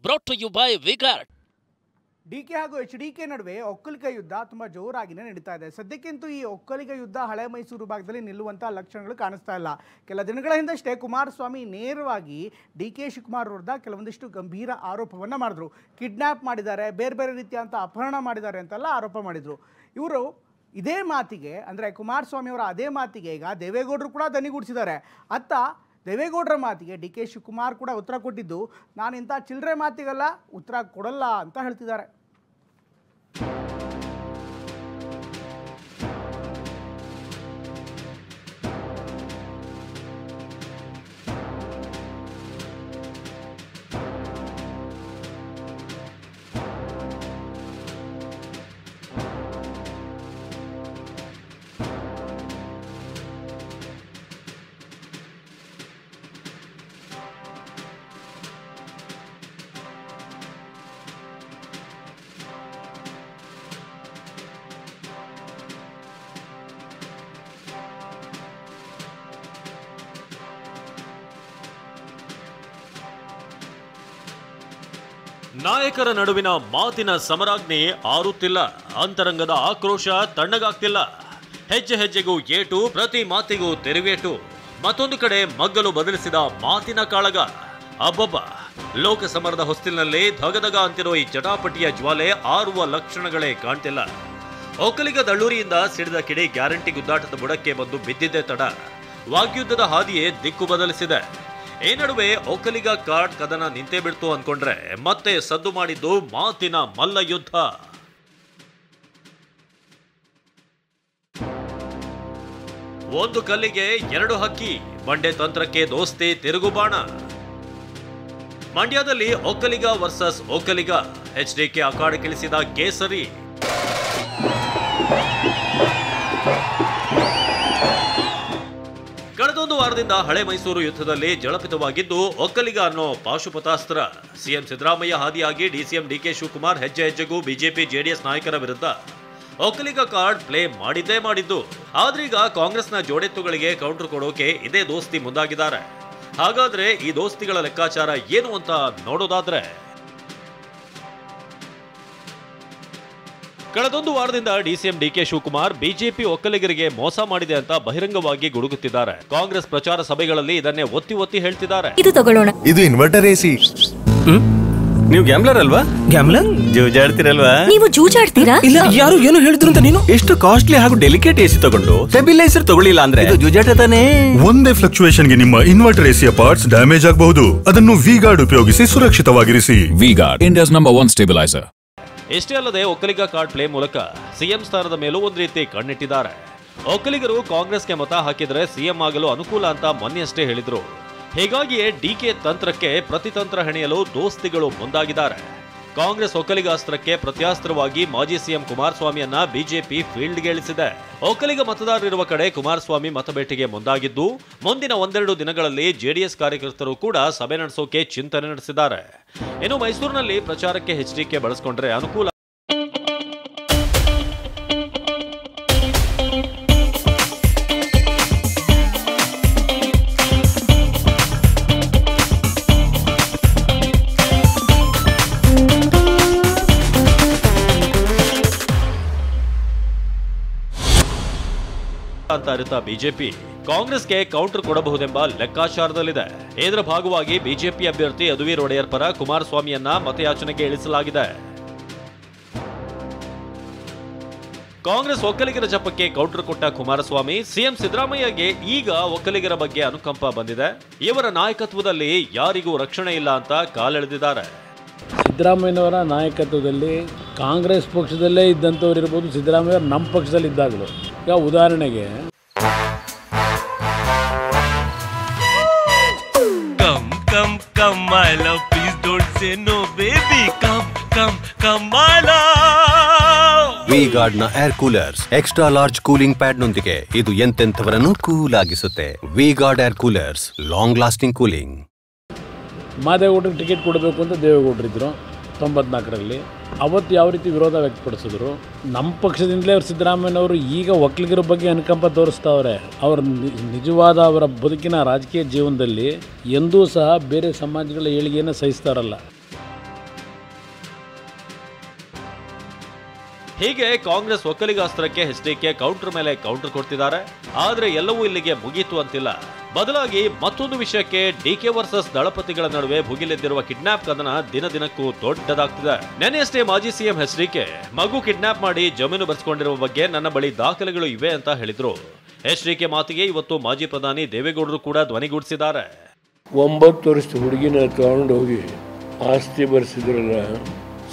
brought to you by Vigard. DK ಹಾಗೂ HDK ನಡುವೆ ಒಕ್ಕಲಿಗ ಯುದ್ಧ ತುಂಬಾ ಜೋರಾಗಿನೇ ನಡೀತಾ ಇದೆ. ಸದ್ಯಕ್ಕಂತೂ ಈ ಒಕ್ಕಲಿಗ ಯುದ್ಧ ಹಳೆ ಮೈಸೂರು ಭಾಗದಲ್ಲಿ ನಿಲ್ಲುವಂತ ಲಕ್ಷಣಗಳು ಕಾಣಿಸ್ತಾ ಇಲ್ಲ. ಕೆಲ ದಿನಗಳ ಹಿಂದಷ್ಟೇ ಕುಮಾರಸ್ವಾಮಿ ನೇರವಾಗಿ DK ಶಿವಕುಮಾರ್ ವಿರುದ್ಧ ಕೆಲವೊಂದಿಷ್ಟು ಗಂಭೀರ ಆರೋಪವನ್ನು ಮಾಡಿದ್ರು. ಕಿಡ್ನಾಪ್ ಮಾಡಿದ್ದಾರೆ, ಬೇರೆ ಬೇರೆ ರೀತಿಯಂತ ಅಪಹರಣ ಮಾಡಿದ್ದಾರೆ ಅಂತೆಲ್ಲ ಆರೋಪ ಮಾಡಿದ್ರು. ಇವರು ಇದೇ ಮಾತಿಗೆ ಅಂದರೆ ಕುಮಾರಸ್ವಾಮಿ ಅವರ ಅದೇ ಮಾತಿಗೆ ಈಗ ದೇವೇಗೌಡರು ಕೂಡ ದನಿಗೂಡಿಸಿದ್ದಾರೆ. ಅತ್ತ ದೇವೇಗೌಡರ ಮಾತಿಗೆ DK ಶಿವಕುಮಾರ್ ಕೂಡ ಉತ್ತರ ಕೊಟ್ಟಿದ್ದು, ನಾನು ಇಂಥ ಚಿಲ್ಲರೆ ಮಾತಿಗೆಲ್ಲ ಉತ್ತರ ಕೊಡಲ್ಲ ಅಂತ ಹೇಳ್ತಿದ್ದಾರೆ. ನಾಯಕರ ನಡುವಿನ ಮಾತಿನ ಸಮರಾಗ್ನಿ ಆರುತ್ತಿಲ್ಲ. ಅಂತರಂಗದ ಆಕ್ರೋಶ ತಣ್ಣಗಾಗ್ತಿಲ್ಲ. ಹೆಜ್ಜೆ ಹೆಜ್ಜೆಗೂ ಏಟು, ಪ್ರತಿ ಮಾತಿಗೂ ತೆರುವೇಟು. ಮತ್ತೊಂದು ಕಡೆ ಮಗ್ಗಲು ಬದಲಿಸಿದ ಮಾತಿನ ಕಾಳಗ. ಅಬ್ಬಬ್ಬ, ಲೋಕಸಮರದ ಹೊಸ್ತಿಲಿನಲ್ಲಿ ಧಗಧಗ ಅಂತಿರೋ ಈ ಜಟಾಪಟಿಯ ಜ್ವಾಲೆ ಆರುವ ಲಕ್ಷಣಗಳೇ ಕಾಣ್ತಿಲ್ಲ. ಒಕ್ಕಲಿಗ ದಳ್ಳೂರಿಯಿಂದ ಸಿಡಿದ ಕಿಡಿ ಗ್ಯಾರಂಟಿ ಗುದ್ದಾಟದ ಬುಡಕ್ಕೆ ಬಂದು ಬಿದ್ದಿದ್ದೇ ತಡ. ವಾಗ್ಯುದ್ಧದ ಹಾದಿಯೇ ದಿಕ್ಕು ಬದಲಿಸಿದೆ. ಈ ನಡುವೆ ಒಕ್ಕಲಿಗ ಕಾರ್ಡ್ ಕದನ ನಿಂತೇ ಬಿಡ್ತು ಅನ್ಕೊಂಡ್ರೆ ಮತ್ತೆ ಸದ್ದು ಮಾಡಿದ್ದು ಮಾತಿನ ಮಲ್ಲ ಯುದ್ಧ. ಒಂದು ಕಲ್ಲಿಗೆ ಎರಡು ಹಕ್ಕಿ, ಮಂಡ್ಯ ತಂತ್ರಕ್ಕೆ ದೋಸ್ತಿ ತಿರುಗುಬಾಣ. ಮಂಡ್ಯದಲ್ಲಿ ಒಕ್ಕಲಿಗ ವರ್ಸಸ್ ಒಕ್ಕಲಿಗ, HDK ಅಖಾಡಕ್ಕಿಳಿಸಿದ ಕೇಸರಿ. ಕಳೆದೊಂದು ವಾರದಿಂದ ಹಳೆ ಮೈಸೂರು ಯುದ್ಧದಲ್ಲಿ ಜಳಪಿತವಾಗಿದ್ದು ಒಕ್ಕಲಿಗ ಅನ್ನೋ ಪಾಶುಪತಾಸ್ತ್ರ. ಸಿಎಂ ಸಿದ್ದರಾಮಯ್ಯ ಹಾದಿಯಾಗಿ DCM DK ಶಿವಕುಮಾರ್ ಹೆಜ್ಜೆ ಹೆಜ್ಜೆಗೂ ಬಿಜೆಪಿ JDS ನಾಯಕರ ವಿರುದ್ಧ ಒಕ್ಕಲಿಗ ಕಾರ್ಡ್ ಪ್ಲೇ ಮಾಡಿದ್ದೇ ಮಾಡಿದ್ದು. ಆದ್ರೀಗ ಕಾಂಗ್ರೆಸ್ನ ಜೋಡೆತ್ತುಗಳಿಗೆ ಕೌಂಟರ್ ಕೊಡೋಕೆ ಇದೇ ದೋಸ್ತಿ ಮುಂದಾಗಿದ್ದಾರೆ. ಹಾಗಾದ್ರೆ ಈ ದೋಸ್ತಿಗಳ ಲೆಕ್ಕಾಚಾರ ಏನು ಅಂತ ನೋಡೋದಾದ್ರೆ, ಕಳೆದೊಂದು ವಾರದಿಂದ DCM DK ಶಿವಕುಮಾರ್ ಬಿಜೆಪಿ ಒಕ್ಕಲಿಗರಿಗೆ ಮೋಸ ಮಾಡಿದೆ ಅಂತ ಬಹಿರಂಗವಾಗಿ ಗುಡುಗುತ್ತಿದ್ದಾರೆ. ಕಾಂಗ್ರೆಸ್ ಪ್ರಚಾರ ಸಭೆಗಳಲ್ಲಿ ಇದನ್ನೇ ಒತ್ತಿ ಒತ್ತಿ ಹೇಳ್ತಿದ್ದಾರೆ. ಇದು ತಗೊಳ್ಳೋಣ, ಇದು ಇನ್ವರ್ಟರ್ AC. ನೀವು ಗ್ಯಾಮ್ಲರ್ ಅಲ್ವಾ? ಗ್ಯಾಮ್ಲರ್ ಜೂಜಾಡ್ತಿರಲ್ವಾ? ನೀವು ಜೂಜಾಡ್ತೀರಾ? ಇಲ್ಲ, ಯಾರು ಏನು ಹೇಳಿದ್ರು ಅಂತ ನೀನು ಎಷ್ಟು ಕಾಸ್ಟ್ಲಿ ಹಾಗೂ ಡೆಲಿಕೇಟ್ AC ತಗೊಂಡು ಸ್ಟೆಬಿಲೈಸರ್ ತಗೊಳ್ಳಿಲ್ಲ ಅಂದ್ರೆ ಇದು ಜೂಜಾಟ ತಾನೇ. ಒಂದೇ ಫ್ಲಕ್ಚುಯೇಷನ್ ಗೆ ನಿಮ್ಮ ಇನ್ವರ್ಟರ್ AC ಪಾರ್ಟ್ಸ್ ಡ್ಯಾಮೇಜ್ ಆಗಬಹುದು. ಅದನ್ನು ವಿಗಾರ್ಡ್ ಉಪಯೋಗಿಸಿ ಸುರಕ್ಷಿತವಾಗಿರಿಸಿ. VGuard, India's number 1 stabiliser. ಇಷ್ಟೇ ಅಲ್ಲದೆ ಒಕ್ಕಲಿಗ ಕಾರ್ಡ್ ಪ್ಲೇ ಮೂಲಕ ಸಿಎಂ ಸ್ಥಾನದ ಮೇಲೂ ಒಂದು ರೀತಿ ಕಣ್ಣಿಟ್ಟಿದ್ದಾರೆ. ಒಕ್ಕಲಿಗರು ಕಾಂಗ್ರೆಸ್ಗೆ ಮತ ಹಾಕಿದ್ರೆ ಸಿಎಂ ಆಗಲು ಅನುಕೂಲ ಅಂತ ಮೊನ್ನೆಯಷ್ಟೇ ಹೇಳಿದ್ರು. ಹೀಗಾಗಿಯೇ DK ತಂತ್ರಕ್ಕೆ ಪ್ರತಿತಂತ್ರ ಹೆಣೆಯಲು ದೋಸ್ತಿಗಳು ಮುಂದಾಗಿದ್ದಾರೆ. ಕಾಂಗ್ರೆಸ್ ಒಕ್ಕಲಿಗ ಅಸ್ತ್ರಕ್ಕೆ ಪ್ರತ್ಯಾಸ್ತ್ರವಾಗಿ ಮಾಜಿ ಸಿಎಂ ಕುಮಾರಸ್ವಾಮಿಯನ್ನ ಬಿಜೆಪಿ ಫೀಲ್ಡ್ಗೆ ಇಳಿಸಿದೆ. ಒಕ್ಕಲಿಗ ಮತದಾರರಿರುವ ಕಡೆ ಕುಮಾರಸ್ವಾಮಿ ಮತಬೇಟೆಗೆ ಮುಂದಾಗಿದ್ದು, ಮುಂದಿನ ಒಂದೆರಡು ದಿನಗಳಲ್ಲಿ JDS ಕಾರ್ಯಕರ್ತರು ಕೂಡ ಸಭೆ ನಡೆಸೋಕೆ ಚಿಂತನೆ ನಡೆಸಿದ್ದಾರೆ. ಇನ್ನು ಮೈಸೂರಿನಲ್ಲಿ ಪ್ರಚಾರಕ್ಕೆ HDK ಬಳಸಿಕೊಂಡ್ರೆ ಅನುಕೂಲ. ಅಂತ ಅರಿತ ಬಿಜೆಪಿ ಕಾಂಗ್ರೆಸ್ಗೆ ಕೌಂಟರ್ ಕೊಡಬಹುದೆಂಬ ಲೆಕ್ಕಾಚಾರದಲ್ಲಿದೆ. ಇದರ ಭಾಗವಾಗಿ ಬಿಜೆಪಿ ಅಭ್ಯರ್ಥಿ ಯದುವೀರ್ ಒಡೆಯರ್ ಪರ ಕುಮಾರಸ್ವಾಮಿಯನ್ನ ಮತಯಾಚನೆಗೆ ಇಳಿಸಲಾಗಿದೆ. ಕಾಂಗ್ರೆಸ್ ಒಕ್ಕಲಿಗರ ಜಪಕ್ಕೆ ಕೌಂಟರ್ ಕೊಟ್ಟ ಕುಮಾರಸ್ವಾಮಿ ಸಿಎಂ ಸಿದ್ದರಾಮಯ್ಯಗೆ ಈಗ ಒಕ್ಕಲಿಗರ ಬಗ್ಗೆ ಅನುಕಂಪ ಬಂದಿದೆ. ಇವರ ನಾಯಕತ್ವದಲ್ಲಿ ಯಾರಿಗೂ ರಕ್ಷಣೆ ಇಲ್ಲ ಅಂತ ಕಾಲೆಳೆದಿದ್ದಾರೆ. ಸಿದ್ದರಾಮಯ್ಯನವರ ನಾಯಕತ್ವದಲ್ಲಿ ಕಾಂಗ್ರೆಸ್ ಪಕ್ಷದಲ್ಲೇ ಇದ್ದಂಥವ್ರು ಇರ್ಬೋದು, ಸಿದ್ದರಾಮಯ್ಯ ನಮ್ಮ ಪಕ್ಷದಲ್ಲಿ ಇದ್ದಾಗಲೂ. ಈಗ ಉದಾಹರಣೆಗೆ ವಿಗಾರ್ಡ್ ನ air coolers extra large cooling pad ನೊಂದಿಗೆ ಇದು ಎಂತೆಂಥವರನ್ನು ಕೂಲ್ ಆಗಿಸುತ್ತೆ. VGuard air coolers, long lasting cooling. ಮಾದೇಗೌಡರಿಗೆ ಟಿಕೆಟ್ ಕೊಡಬೇಕು ಅಂತ ದೇವೇಗೌಡರಿದ್ದರು 94ರಲ್ಲಿ. ಅವತ್ತು ಯಾವ ರೀತಿ ವಿರೋಧ ವ್ಯಕ್ತಪಡಿಸಿದ್ರು. ನಮ್ಮ ಪಕ್ಷದಿಂದಲೇ ಅವರು ಸಿದ್ದರಾಮಯ್ಯನವರು ಈಗ ಒಕ್ಕಲಿಗರ ಬಗ್ಗೆ ಅನುಕಂಪ ತೋರಿಸ್ತಾವ್ರೆ. ಅವರ ನಿಜವಾದ ಅವರ ಬದುಕಿನ ರಾಜಕೀಯ ಜೀವನದಲ್ಲಿ ಎಂದೂ ಸಹ ಬೇರೆ ಸಮಾಜಗಳ ಏಳಿಗೆಯನ್ನು ಸಹಿಸ್ತಾರಲ್ಲ. ಹೀಗೆ ಕಾಂಗ್ರೆಸ್ ಒಕ್ಕಲಿಗಾಸ್ತ್ರಕ್ಕೆ ಎಚ್ಡಿಕೆ ಕೌಂಟರ್ ಮೇಲೆ ಕೌಂಟರ್ ಕೊಡ್ತಿದ್ದಾರೆ. ಆದ್ರೆ ಎಲ್ಲವೂ ಇಲ್ಲಿಗೆ ಮುಗೀತು ಅಂತಿಲ್ಲ. ಬದಲಾಗಿ ಮತ್ತೊಂದು ವಿಷಯಕ್ಕೆ ಡಿಕೆ ವರ್ಸಸ್ ದಳಪತಿಗಳ ನಡುವೆ ಭುಗಿಲೆದ್ದಿರುವ ಕಿಡ್ನಾಪ್ ಕದನ ದಿನ ದಿನಕ್ಕೂ ದೊಡ್ಡದಾಗ್ತಿದೆ. ನೆನೆಯಷ್ಟೇ ಮಾಜಿ ಸಿಎಂ ಎಚ್ಡಿಕೆ ಮಗು ಕಿಡ್ನಾಪ್ ಮಾಡಿ ಜಮೀನು ಬರೆಸಿಕೊಂಡಿರುವ ಬಗ್ಗೆ ನನ್ನ ಬಳಿ ದಾಖಲೆಗಳು ಇವೆ ಅಂತ ಹೇಳಿದ್ರು. ಎಚ್ಡಿಕೆ ಮಾತಿಗೆ ಇವತ್ತು ಮಾಜಿ ಪ್ರಧಾನಿ ದೇವೇಗೌಡರು ಕೂಡ ಧ್ವನಿಗೂಡಿಸಿದ್ದಾರೆ. 9 ವರ್ಷದ ಹುಡುಗಿನ ತಗೊಂಡೋಗಿ ಆಸ್ತಿ ಬರೆಸಿದ್ರಲ್ಲ,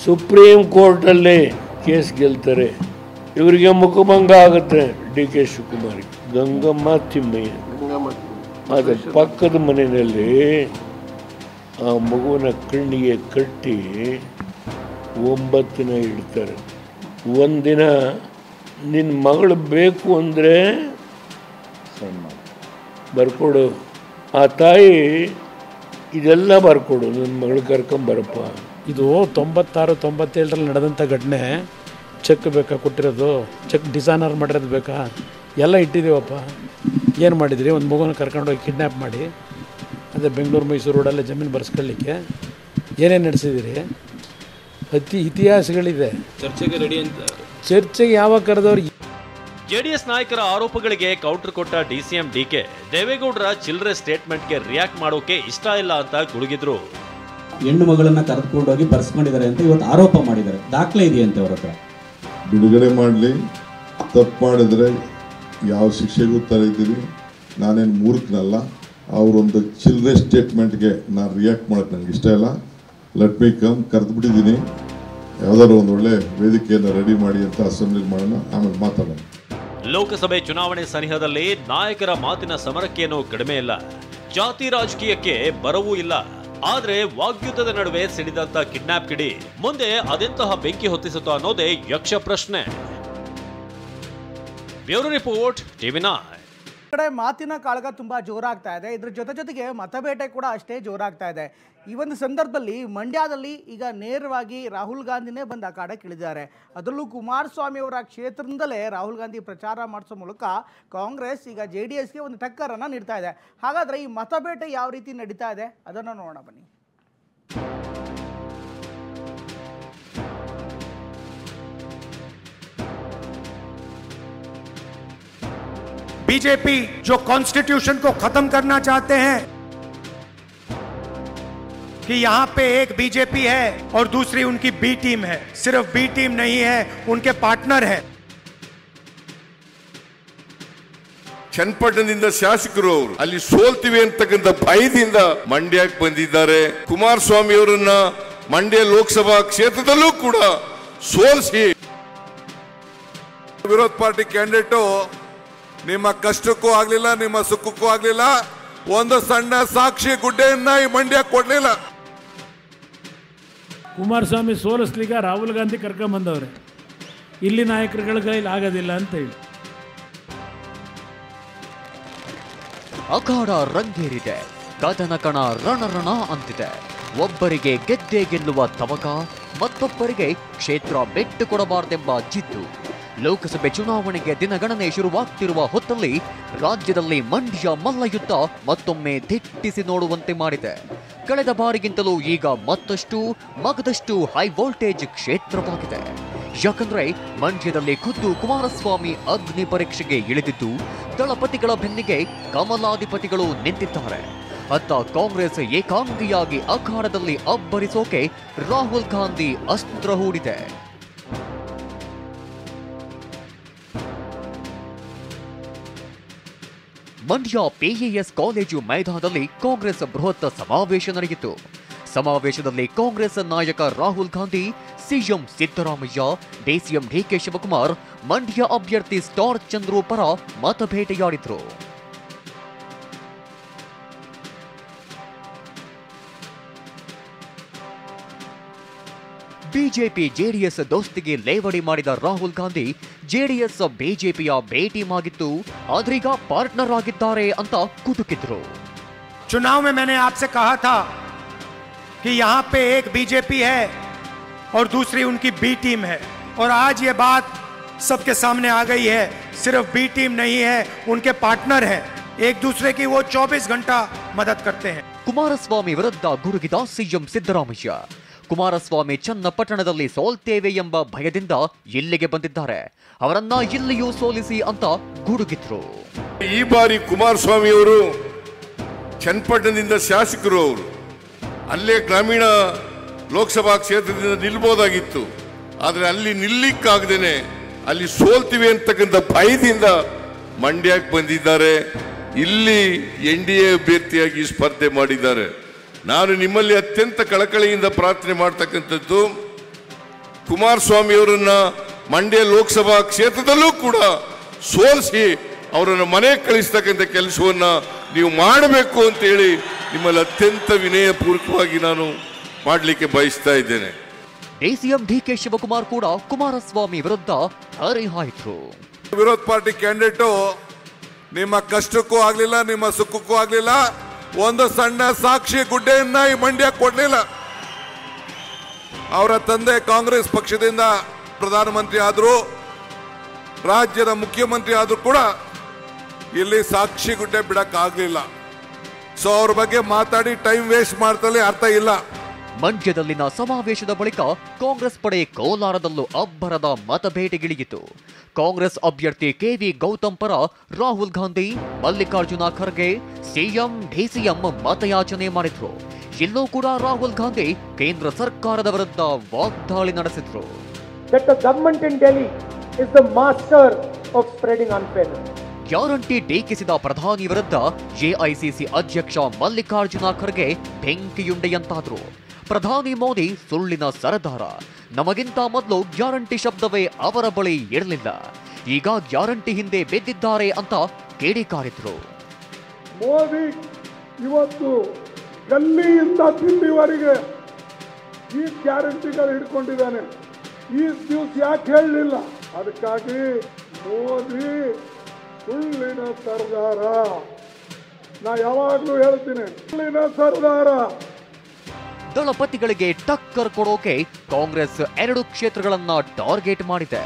ಸುಪ್ರೀಂ ಕೋರ್ಟಲ್ಲಿ ಕೇಸ್ ಗೆಲ್ತಾರೆ, ಇವರಿಗೆ ಮುಖಭಂಗ ಆಗುತ್ತೆ. ಡಿ ಕೆ ಶಿವಕುಮಾರ್ ಗಂಗಮ್ಮ ತಿಮ್ಮಯ್ಯ ಅದ ಪಕ್ಕದ ಮನೆಯಲ್ಲಿ ಆ ಮಗುವಿನ ಕಣ್ಣಿಗೆ ಕಟ್ಟಿ 9 ದಿನ ಇಡ್ತಾರೆ. ಒಂದಿನ ನಿನ್ನ ಮಗಳು ಬೇಕು ಅಂದರೆ ಬರ್ಕೊಡು, ಆ ತಾಯಿ ಇದೆಲ್ಲ ಬರ್ಕೊಡು, ನನ್ನ ಮಗಳು ಕರ್ಕೊಂಬರಪ್ಪ. ಇದು 96-97ರಲ್ಲಿ ನಡೆದಂಥ ಘಟನೆ. ಚೆಕ್ ಬೇಕಾ ಕೊಟ್ಟಿರೋದು? ಚೆಕ್ ಡಿಸಾನರ್ ಮಾಡಿರೋದು ಬೇಕಾ? ಎಲ್ಲ ಇಟ್ಟಿದ್ದೀವಪ್ಪ. ಏನು ಮಾಡಿದ್ರಿ? ಒಂದು ಮಗುನ ಕರ್ಕೊಂಡೋಗಿ ಕಿಡ್ನ್ಯಾಪ್ ಮಾಡಿ ಅದೇ ಬೆಂಗಳೂರು ಮೈಸೂರು ರೋಡಲ್ಲೇ ಜಮೀನು ಬರ್ಸ್ಕೊಳ್ಳಿಕ್ಕೆ ಏನೇನು ನಡೆಸಿದಿರಿ? ಇತಿಹಾಸಗಳಿದೆ. ಚರ್ಚೆಗೆ ರೆಡಿ ಅಂತ. ಚರ್ಚೆಗೆ ಯಾವಾಗ ಕರೆದವ್ರು? ಜೆಡಿಎಸ್ ನಾಯಕರ ಆರೋಪಗಳಿಗೆ ಕೌಂಟರ್ ಕೊಟ್ಟ ಡಿಸಿಎಂ ಡಿಕೆ ದೇವೇಗೌಡರ ಚಿಲ್ಲರೆ ಸ್ಟೇಟ್ಮೆಂಟ್ಗೆ ರಿಯಾಕ್ಟ್ ಮಾಡೋಕೆ ಇಷ್ಟ ಇಲ್ಲ ಅಂತ ಗುಡುಗಿದ್ರು. ಹೆಣ್ಣು ಮಗಳನ್ನ ಕರೆದುಕೊಂಡೋಗಿ ಬರ್ಸ್ಕೊಂಡಿದ್ದಾರೆ ಅಂತ ಇವತ್ತು ಆರೋಪ ಮಾಡಿದ್ದಾರೆ. ದಾಖಲೆ ಇದೆಯಂತೆ ಅವ್ರ ಹತ್ರ. ಬಿಡುಗಡೆ ಮಾಡಲಿ, ತಪ್ಪು ಮಾಡಿದ್ರೆ ಯಾವ ಶಿಕ್ಷೆಗೂ ತರೀತೀವಿ. ನಾನೇನು ಮೂರ್ಖನಲ್ಲ. ಅವರೊಂದು ಚಿಲ್ಲರೆ ಸ್ಟೇಟ್ಮೆಂಟ್ಗೆ ನಾನು ರಿಯಾಕ್ಟ್ ಮಾಡೋಕ್ಕೆ ನನಗೆ ಇಷ್ಟ ಇಲ್ಲ. ಲೆಟ್ ಮೀ ಕಮ್, ಕರೆದು ಬಿಟ್ಟಿದ್ದೀನಿ. ಯಾವುದಾದ್ರು ಒಂದು ಒಳ್ಳೆ ವೇದಿಕೆಯನ್ನು ರೆಡಿ ಮಾಡಿ ಅಂತ ಅಸೆಂಬ್ಲಿ ಮಾಡೋಣ, ಆಮೇಲೆ ಮಾತಾಡೋಣ. ಲೋಕಸಭೆ ಚುನಾವಣೆ ಸನಿಹದಲ್ಲಿ ನಾಯಕರ ಮಾತಿನ ಸಮರಕ್ಕೇನೂ ಕಡಿಮೆ ಇಲ್ಲ. ಜಾತಿ ರಾಜಕೀಯಕ್ಕೆ ಬರವೂ ಇಲ್ಲ. ಆದ್ರೆ ವಾಗ್ಯುದ್ಧದ ನಡುವೆ ಸಿಡಿದಂತ ಕಿಡ್ನಾಪ್ ಕಿಡಿ ಮುಂದೆ ಅದೆಂತಹ ಬೆಂಕಿ ಹೊತ್ತಿಸುತ್ತೋ ಅನ್ನೋದೇ ಯಕ್ಷ ಪ್ರಶ್ನೆ. Bureau report, TV nine. ಕಡೆ ಮಾತಿನ ಕಾಳಗ ತುಂಬಾ ಜೋರಾಗ್ತಾ ಇದೆ. ಇದ್ರ ಜೊತೆಗೆ ಮತಬೇಟೆ ಕೂಡ ಅಷ್ಟೇ ಜೋರಾಗ್ತಾ ಇದೆ. ಈ ಒಂದು ಸಂದರ್ಭದಲ್ಲಿ ಮಂಡ್ಯದಲ್ಲಿ ಈಗ ನೇರವಾಗಿ ರಾಹುಲ್ ಗಾಂಧಿನೇ ಬಂದು ಅಖಾಡಕ್ಕಿಳಿದ್ದಾರೆ. ಅದರಲ್ಲೂ ಕುಮಾರಸ್ವಾಮಿ ಅವರ ಕ್ಷೇತ್ರದಿಂದಲೇ ರಾಹುಲ್ ಗಾಂಧಿ ಪ್ರಚಾರ ಮಾಡಿಸೋ ಮೂಲಕ ಕಾಂಗ್ರೆಸ್ ಈಗ JDSಗೆ ಒಂದು ಟಕ್ಕರನ್ನು ನೀಡ್ತಾ ಇದೆ. ಹಾಗಾದ್ರೆ ಈ ಮತಬೇಟೆ ಯಾವ ರೀತಿ ನಡೀತಾ ಇದೆ ಅದನ್ನು ನೋಡೋಣ ಬನ್ನಿ. बीजेपी जो कॉन्स्टिट्यूशन को खत्म करना चाहते हैं कि यहां पे एक बीजेपी है और दूसरी उनकी बी टीम है. सिर्फ बी टीम नहीं है, उनके पार्टनर है. ಚನ್ನಪಟ್ಟಣದಿಂದ ಶಾಸಕರು ಅಲ್ಲಿ ಸೋಲ್ತೀವಿ ಅಂತಕ್ಕಂಥ ಭಯದಿಂದ ಮಂಡ್ಯಕ್ಕೆ ಬಂದಿದ್ದಾರೆ. ಕುಮಾರಸ್ವಾಮಿ ಅವರನ್ನ ಮಂಡ್ಯ ಲೋಕಸಭಾ ಕ್ಷೇತ್ರದಲ್ಲೂ ಕೂಡ ಸೋಲಿಸಿ ವಿರೋಧ ಪಾರ್ಟಿ ಕ್ಯಾಂಡಿಡೇಟು ನಿಮ್ಮ ಕಷ್ಟಕ್ಕೂ ಆಗ್ಲಿಲ್ಲ, ನಿಮ್ಮ ಸುಖಕ್ಕೂ ಆಗ್ಲಿಲ್ಲ, ಒಂದು ಸಣ್ಣ ಸಾಕ್ಷಿ ಗುಡ್ಡೆಯನ್ನ ಈ ಮಂಡ್ಯ ಕೊಡ್ಲಿಲ್ಲ. ಕುಮಾರಸ್ವಾಮಿ ಸೋಲಿಸ್ಲಿಕ್ಕೆ ರಾಹುಲ್ ಗಾಂಧಿ ಕರ್ಕೊಂಬಂದವ್ರೆ. ಇಲ್ಲಿ ನಾಯಕರುಗಳ ಕೈಲಿ ಆಗೋದಿಲ್ಲ ಅಂತ ಹೇಳಿ ಅಖಾಡ ರಂಗೇರಿದೆ. ಕದನ ಕಣ ರಣ ಅಂತಿದೆ. ಒಬ್ಬರಿಗೆ ಗೆದ್ದೆ ಗೆಲ್ಲುವ ತವಕ, ಮತ್ತೊಬ್ಬರಿಗೆ ಕ್ಷೇತ್ರ ಬಿಟ್ಟು ಕೊಡಬಾರದೆಂಬ ಜಿದ್ದು. ಲೋಕಸಭೆ ಚುನಾವಣೆಗೆ ದಿನಗಣನೆ ಶುರುವಾಗ್ತಿರುವ ಹೊತ್ತಲ್ಲಿ ರಾಜ್ಯದಲ್ಲಿ ಮಂಡ್ಯ ಮಲ್ಲಯುದ್ಧ ಮತ್ತೊಮ್ಮೆ ದಿಟ್ಟಿಸಿ ನೋಡುವಂತೆ ಮಾಡಿದೆ. ಕಳೆದ ಬಾರಿಗಿಂತಲೂ ಈಗ ಮಗದಷ್ಟು ಹೈ ವೋಲ್ಟೇಜ್ ಕ್ಷೇತ್ರವಾಗಿದೆ. ಯಾಕಂದ್ರೆ ಮಂಡ್ಯದಲ್ಲಿ ಖುದ್ದು ಕುಮಾರಸ್ವಾಮಿ ಅಗ್ನಿ ಪರೀಕ್ಷೆಗೆ ಇಳಿದಿದ್ದು, ದಳಪತಿಗಳ ಬೆನ್ನಿಗೆ ಕಮಲಾಧಿಪತಿಗಳು ನಿಂತಿದ್ದಾರೆ. ಅತ್ತ ಕಾಂಗ್ರೆಸ್ ಏಕಾಂಗಿಯಾಗಿ ಅಖಾಡದಲ್ಲಿ ಅಬ್ಬರಿಸೋಕೆ ರಾಹುಲ್ ಗಾಂಧಿ ಅಸ್ತ್ರ ಹೂಡಿದೆ. ಮಂಡ್ಯ PES ಕಾಲೇಜು ಮೈದಾನದಲ್ಲಿ ಕಾಂಗ್ರೆಸ್ ಬೃಹತ್ ಸಮಾವೇಶ ನಡೆಯಿತು. ಸಮಾವೇಶದಲ್ಲಿ ಕಾಂಗ್ರೆಸ್ ನಾಯಕ Rahul Gandhi, CM Siddaramaiah, DCM DK Shivakumar, Mandya ಅಭ್ಯರ್ಥಿ ಸ್ಟಾರ್ ಚಂದ್ರು ಪರ ಮತಬೇಟೆಯಾಡಿದ್ರು. ಬಿಜೆಪಿ JDS ದೋಸ್ತಿಗೆ ಲೇವಡಿ ಮಾಡಿದ ರಾಹುಲ್ ಗಾಂಧಿ JDS ಬಿಜೆಪಿಯ ಬಿ ಟೀಮ್ ಆಗಿತ್ತು, ಆದ್ರೀಗ ಪಾರ್ಟ್ನರ್ ಆಗಿದ್ದಾರೆ ಅಂತ ಕುಟುಕಿದ್ರು. चुनाव में मैंने आपसे कहा था कि यहाँ पे एक बीजेपी है और दूसरी उनकी बी टीम है, और आज ये बात सबके सामने आ गई है. सिर्फ बी टीम नहीं है, उनके पार्टनर है. एक दूसरे की वो 24 घंटा मदद करते हैं. ಕುಮಾರಸ್ವಾಮಿ ವಿರುದ್ಧ ಗುರುಗಿದ ಸಿಎಂ ಸಿದ್ದರಾಮಯ್ಯ. ಕುಮಾರಸ್ವಾಮಿ ಚನ್ನಪಟ್ಟಣದಲ್ಲಿ ಸೋಲ್ತೇವೆ ಎಂಬ ಭಯದಿಂದ ಇಲ್ಲಿಗೆ ಬಂದಿದ್ದಾರೆ. ಅವರನ್ನ ಇಲ್ಲಿಯೂ ಸೋಲಿಸಿ ಅಂತ ಗುಡುಗಿದ್ರು. ಈ ಬಾರಿ ಕುಮಾರಸ್ವಾಮಿ ಅವರು ಚನ್ನಪಟ್ಟಣದಿಂದ ಶಾಸಕರು, ಅವರು ಅಲ್ಲೇ ಗ್ರಾಮೀಣ ಲೋಕಸಭಾ ಕ್ಷೇತ್ರದಿಂದ ನಿಲ್ಬೋದಾಗಿತ್ತು. ಆದರೆ ಅಲ್ಲಿ ನಿಲ್ಲಿಕ್ಕಾಗದೇನೆ ಅಲ್ಲಿ ಸೋಲ್ತೀವಿ ಅಂತಕ್ಕಂಥ ಭಯದಿಂದ ಮಂಡ್ಯಕ್ಕೆ ಬಂದಿದ್ದಾರೆ. ಇಲ್ಲಿ NDA ಅಭ್ಯರ್ಥಿಯಾಗಿ ಸ್ಪರ್ಧೆ ಮಾಡಿದ್ದಾರೆ. ನಾನು ನಿಮ್ಮಲ್ಲಿ ಅತ್ಯಂತ ಕಳಕಳಿಯಿಂದ ಪ್ರಾರ್ಥನೆ ಮಾಡ್ತಕ್ಕಂಥದ್ದು, ಕುಮಾರಸ್ವಾಮಿ ಅವರನ್ನ ಮಂಡ್ಯ ಲೋಕಸಭಾ ಕ್ಷೇತ್ರದಲ್ಲೂ ಕೂಡ ಸೋಲಿಸಿ ಅವರನ್ನು ಮನೆಗೆ ಕಳಿಸ್ತಕ್ಕಂಥ ಕೆಲಸವನ್ನ ನೀವು ಮಾಡಬೇಕು ಅಂತೇಳಿ ನಿಮ್ಮಲ್ಲಿ ಅತ್ಯಂತ ವಿನಯಪೂರ್ವಕವಾಗಿ ನಾನು ಮಾಡಲಿಕ್ಕೆ ಬಯಸ್ತಾ ಇದ್ದೇನೆ. DCM DK ಶಿವಕುಮಾರ್ ಕೂಡ ಕುಮಾರಸ್ವಾಮಿ ವಿರುದ್ಧ ಹರಿಹಾಯ್ತು. ವಿರೋಧ ಪಾರ್ಟಿ ಕ್ಯಾಂಡಿಡೇಟು ನಿಮ್ಮ ಕಷ್ಟಕ್ಕೂ ಆಗ್ಲಿಲ್ಲ, ನಿಮ್ಮ ಸುಖಕ್ಕೂ ಆಗ್ಲಿಲ್ಲ, ಒಂದು ಸಣ್ಣ ಸಾಕ್ಷಿ ಗುಡ್ಡೆಯನ್ನ ಈ ಮಂಡ್ಯ ಕೊಡ್ಲಿಲ್ಲ. ಅವರ ತಂದೆ ಕಾಂಗ್ರೆಸ್ ಪಕ್ಷದಿಂದ ಪ್ರಧಾನಮಂತ್ರಿ ಆದ್ರು, ರಾಜ್ಯದ ಮುಖ್ಯಮಂತ್ರಿ ಆದ್ರೂ ಕೂಡ ಇಲ್ಲಿ ಸಾಕ್ಷಿ ಗುಡ್ಡೆ ಬಿಡಕ್ ಆಗ್ಲಿಲ್ಲ. ಸೊ ಅವ್ರ ಬಗ್ಗೆ ಮಾತಾಡಿ ಟೈಮ್ ವೇಸ್ಟ್ ಮಾಡ್ತಲೇ ಅರ್ಥ ಇಲ್ಲ. ಮಂಡ್ಯದಲ್ಲಿನ ಸಮಾವೇಶದ ಬಳಿಕ ಕಾಂಗ್ರೆಸ್ ಪಡೆ ಕೋಲಾರದಲ್ಲೂ ಅಬ್ಬರದ ಮತಬೇಟೆಗಿಳಿಯಿತು. ಕಾಂಗ್ರೆಸ್ ಅಭ್ಯರ್ಥಿ KV ಗೌತಮ್ ಪರ ರಾಹುಲ್ ಗಾಂಧಿ, ಮಲ್ಲಿಕಾರ್ಜುನ ಖರ್ಗೆ, CM DCM ಮತಯಾಚನೆ ಮಾಡಿದ್ರು. ಇಲ್ಲೂ ಕೂಡ ರಾಹುಲ್ ಗಾಂಧಿ ಕೇಂದ್ರ ಸರ್ಕಾರದ ವಿರುದ್ಧ ವಾಗ್ದಾಳಿ ನಡೆಸಿದ್ರು. ಗ್ಯಾರಂಟಿ ಟೀಕಿಸಿದ ಪ್ರಧಾನಿ ವಿರುದ್ಧ AICC ಅಧ್ಯಕ್ಷ ಮಲ್ಲಿಕಾರ್ಜುನ ಖರ್ಗೆ ಬೆಂಕಿಯುಂಡೆಯಂತಾದ್ರು. ಪ್ರಧಾನಿ ಮೋದಿ ಸುಳ್ಳಿನ ಸರದಾರ, ನಮಗಿಂತ ಮೊದಲು ಗ್ಯಾರಂಟಿ ಶಬ್ದವೇ ಅವರ ಬಳಿ ಇರಲಿಲ್ಲ, ಈಗ ಗ್ಯಾರಂಟಿ ಹಿಂದೆ ಬಿದ್ದಿದ್ದಾರೆ ಅಂತ ಕಿಡಿಕಾರಿದ್ರು. ಮೋದಿ ಇವತ್ತು ಗಲ್ಲಿಯಿಂದ ದಿಲ್ಲಿವರೆಗೆ ಈ ಗ್ಯಾರಂಟಿಗಳು ಹಿಡ್ಕೊಂಡಿದ್ದಾನೆ. ಈ ದಿವಸ ಯಾಕೆ ಹೇಳಲಿಲ್ಲ? ಅದಕ್ಕಾಗಿ ಮೋದಿ ಸುಳ್ಳಿನ ಸರ್ದಾರ. ನಾ ಯಾವಾಗ್ಲೂ ಹೇಳ್ತೀನಿ, ಸುಳ್ಳಿನ ಸರ್ದಾರ. ದಳಪತಿಗಳಿಗೆ ಟಕ್ಕರ್ ಕೊಡೋಕೆ ಕಾಂಗ್ರೆಸ್ 2 ಕ್ಷೇತ್ರಗಳನ್ನ ಟಾರ್ಗೆಟ್ ಮಾಡಿದೆ.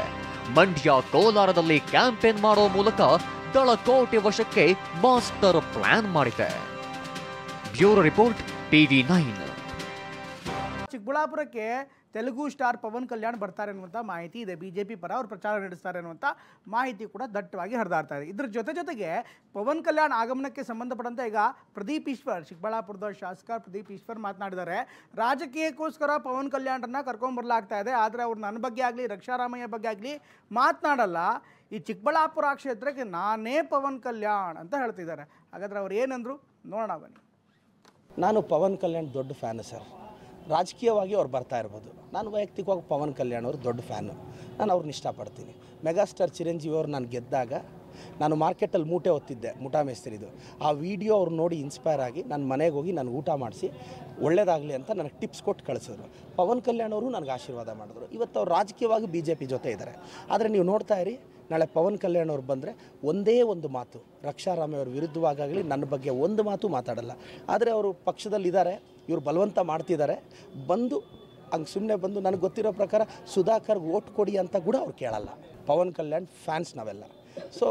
ಮಂಡ್ಯ, ಕೋಲಾರದಲ್ಲಿ ಕ್ಯಾಂಪೇನ್ ಮಾಡೋ ಮೂಲಕ ದಳ ಕೋಟೆ ವಶಕ್ಕೆ ಮಾಸ್ಟರ್ ಪ್ಲಾನ್ ಮಾಡಿದೆ. Bureau report, TV9. ಚಿಕ್ಕಬಳ್ಳಾಪುರಕ್ಕೆ ತೆಲುಗು ಸ್ಟಾರ್ ಪವನ್ ಕಲ್ಯಾಣ್ ಬರ್ತಾರೆ ಅನ್ನುವಂಥ ಮಾಹಿತಿ ಇದೆ. ಬಿಜೆಪಿ ಪರ ಅವರು ಪ್ರಚಾರ ನಡೆಸ್ತಾರೆ ಅನ್ನುವಂಥ ಮಾಹಿತಿ ಕೂಡ ದಟ್ಟವಾಗಿ ಹರಿದಾಡ್ತಾ ಇದೆ. ಇದ್ರ ಜೊತೆಗೆ ಪವನ್ ಕಲ್ಯಾಣ್ ಆಗಮನಕ್ಕೆ ಸಂಬಂಧಪಟ್ಟಂತೆ ಈಗ ಪ್ರದೀಪ್ ಈಶ್ವರ್, ಚಿಕ್ಕಬಳ್ಳಾಪುರದ ಶಾಸಕ ಪ್ರದೀಪ್ ಈಶ್ವರ್ ಮಾತನಾಡಿದ್ದಾರೆ. ರಾಜಕೀಯಕ್ಕೋಸ್ಕರ ಪವನ್ ಕಲ್ಯಾಣ್ರನ್ನ ಕರ್ಕೊಂಡ್ಬರ್ಲಾಗ್ತಾ ಇದೆ, ಆದರೆ ಅವ್ರು ನನ್ನ ಬಗ್ಗೆ ಆಗಲಿ ರಕ್ಷಾರಾಮಯ್ಯ ಬಗ್ಗೆ ಆಗಲಿ ಮಾತನಾಡಲ್ಲ. ಈ ಚಿಕ್ಕಬಳ್ಳಾಪುರ ಕ್ಷೇತ್ರಕ್ಕೆ ನಾನೇ ಪವನ್ ಕಲ್ಯಾಣ್ ಅಂತ ಹೇಳ್ತಿದ್ದಾರೆ. ಹಾಗಾದರೆ ಅವ್ರು ಏನಂದ್ರು ನೋಡೋಣ ಬನ್ನಿ. ನಾನು ಪವನ್ ಕಲ್ಯಾಣ್ ದೊಡ್ಡ ಫ್ಯಾನು ಸರ್. ರಾಜಕೀಯವಾಗಿ ಅವ್ರು ಬರ್ತಾ ಇರ್ಬೋದು, ನಾನು ವೈಯಕ್ತಿಕವಾಗಿ ಪವನ್ ಕಲ್ಯಾಣ್ ಅವರು ದೊಡ್ಡ ಫ್ಯಾನು. ನಾನು ಅವ್ರನ್ನ ಇಷ್ಟಪಡ್ತೀನಿ. ಮೆಗಾಸ್ಟಾರ್ ಚಿರಂಜೀವಿ ಅವರು ನಾನು ಗೆದ್ದಾಗ ನಾನು ಮಾರ್ಕೆಟಲ್ಲಿ ಮೂಟೆ ಹೊತ್ತಿದ್ದೆ, ಮುಠಾ ಮೇಸ್ತ್ರಿದು. ಆ ವಿಡಿಯೋ ಅವ್ರು ನೋಡಿ ಇನ್ಸ್ಪೈರ್ ಆಗಿ ನನ್ನ ಮನೆಗೆ ಹೋಗಿ ನನಗೆ ಊಟ ಮಾಡಿಸಿ ಒಳ್ಳೇದಾಗಲಿ ಅಂತ ನನಗೆ ಟಿಪ್ಸ್ ಕೊಟ್ಟು ಕಳಿಸಿದ್ರು. ಪವನ್ ಕಲ್ಯಾಣ್ ಅವರು ನನಗೆ ಆಶೀರ್ವಾದ ಮಾಡಿದ್ರು. ಇವತ್ತು ಅವ್ರು ರಾಜಕೀಯವಾಗಿ BJP ಜೊತೆ ಇದ್ದಾರೆ. ಆದರೆ ನೀವು ನೋಡ್ತಾ ಇರಿ, ನಾಳೆ ಪವನ್ ಕಲ್ಯಾಣ್ ಅವ್ರು ಬಂದರೆ ಒಂದೇ ಒಂದು ಮಾತು, ರಕ್ಷಾರಾಮಯ್ಯ ಅವ್ರ ವಿರುದ್ಧವಾಗಲಿ ನನ್ನ ಬಗ್ಗೆ ಒಂದು ಮಾತು ಮಾತಾಡಲ್ಲ. ಆದರೆ ಅವರು ಪಕ್ಷದಲ್ಲಿದ್ದಾರೆ, ಇವರು ಬಲವಂತ ಮಾಡ್ತಿದ್ದಾರೆ. ಬಂದು ಹಂಗೆ ಸುಮ್ಮನೆ ಬಂದು ನನಗೆ ಗೊತ್ತಿರೋ ಪ್ರಕಾರ ಸುಧಾಕರ್ಗೆ ಓಟ್ ಕೊಡಿ ಅಂತ ಕೂಡ ಅವ್ರು ಕೇಳಲ್ಲ. ಪವನ್ ಕಲ್ಯಾಣ್ ಫ್ಯಾನ್ಸ್ ನಾವೆಲ್ಲ. ಸೊ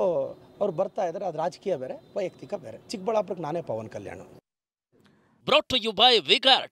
ಅವ್ರು ಬರ್ತಾ ಇದ್ದಾರೆ, ಅದು ರಾಜಕೀಯ ಬೇರೆ, ವೈಯಕ್ತಿಕ ಬೇರೆ. ಚಿಕ್ಕಬಳ್ಳಾಪುರಕ್ಕೆ ನಾನೇ Pawan Kalyan. Brought to you by V-Guard.